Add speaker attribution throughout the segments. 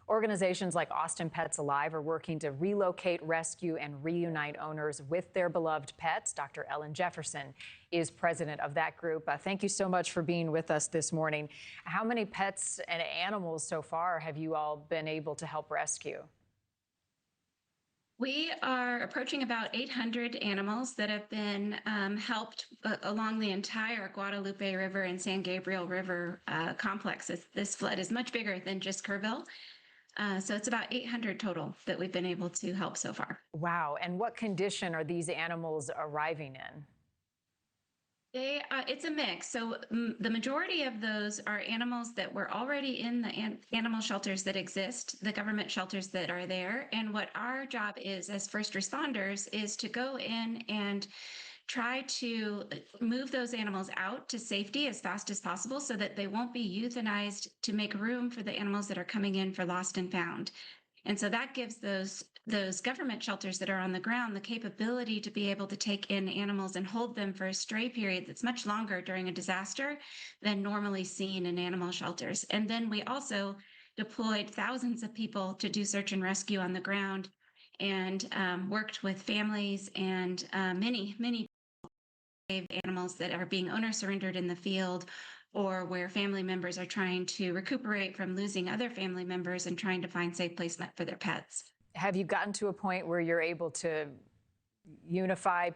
Speaker 1: Organizations like Austin Pets Alive are working to relocate, rescue, and reunite owners with their beloved pets. Dr. Ellen Jefferson is president of that group. Thank you so much for being with us this morning. How many pets and animals so far have you all been able to help rescue?
Speaker 2: We are approaching about 800 animals that have been helped along the entire Guadalupe River and San Gabriel River complex. This flood is much bigger than just Kerrville. So it's about 800 total that we've been able to help so far.
Speaker 1: Wow. And what condition are these animals arriving in?
Speaker 2: It's a mix. So the majority of those are animals that were already in the animal shelters that exist, the government shelters that are there. And what our job is as first responders is to go in and try to move those animals out to safety as fast as possible so that they won't be euthanized, to make room for the animals that are coming in for lost and found. And so that gives those government shelters that are on the ground the capability to be able to take in animals and hold them for a stray period that's much longer during a disaster than normally seen in animal shelters. And then we also deployed thousands of people to do search and rescue on the ground, and worked with families and many animals that are being owner surrendered in the field, or where family members are trying to recuperate from losing other family members and trying to find safe placement for their pets.
Speaker 1: Have you gotten to a point where you're able to unify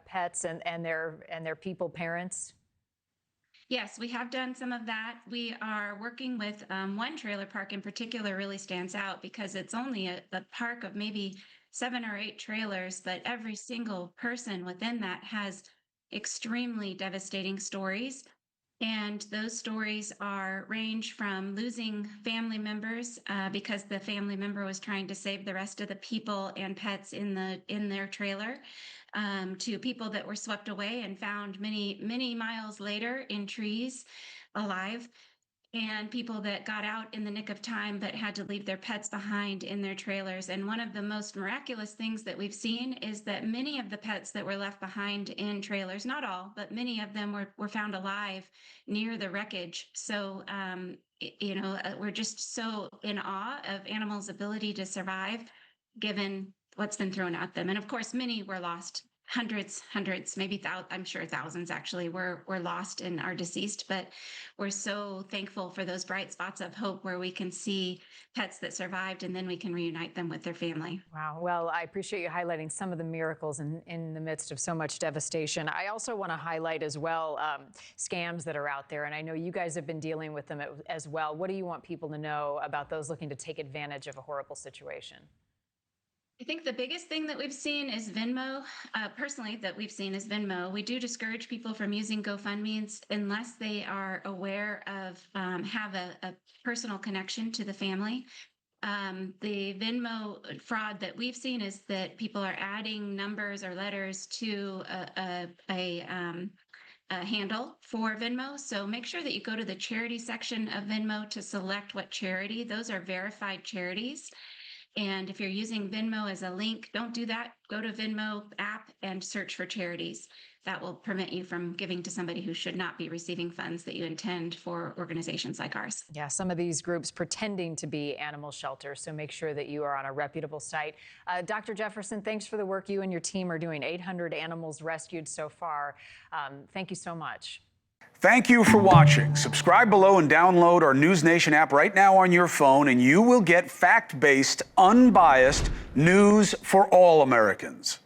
Speaker 1: pets and their people parents?
Speaker 2: Yes, we have done some of that. We are working with one trailer park in particular really stands out because it's only a park of maybe 7 or 8 trailers, but every single person within that has extremely devastating stories. And those stories range from losing family members because the family member was trying to save the rest of the people and pets in their trailer, to people that were swept away and found many miles later in trees alive, and people that got out in the nick of time but had to leave their pets behind in their trailers. And one of the most miraculous things that we've seen is that many of the pets that were left behind in trailers, not all, but many of them were found alive near the wreckage. So, we're just so in awe of animals' ability to survive given what's been thrown at them. And of course, many were lost. Hundreds, maybe I'm sure thousands actually were lost and are deceased, but we're so thankful for those bright spots of hope where we can see pets that survived and then we can reunite them with their family.
Speaker 1: Wow. Well, I appreciate you highlighting some of the miracles in the midst of so much devastation. I also want to highlight as well scams that are out there, and I know you guys have been dealing with them as well. What do you want people to know about those looking to take advantage of a horrible situation?
Speaker 2: I think the biggest thing that we've seen is Venmo. Personally, that we've seen is Venmo. We do discourage people from using GoFundMes unless they are aware of, have a personal connection to the family. The Venmo fraud that we've seen is that people are adding numbers or letters to a handle for Venmo. So make sure that you go to the charity section of Venmo to select what charity. Those are verified charities. And if you're using Venmo as a link, don't do that. Go to Venmo app and search for charities. That will prevent you from giving to somebody who should not be receiving funds that you intend for organizations like ours.
Speaker 1: Yeah, some of these groups pretending to be animal shelters, so make sure that you are on a reputable site. Dr. Jefferson, thanks for the work you and your team are doing. 800 animals rescued so far. Thank you so much.
Speaker 3: Thank you for watching. Subscribe below and download our NewsNation app right now on your phone, and you will get fact-based, unbiased news for all Americans.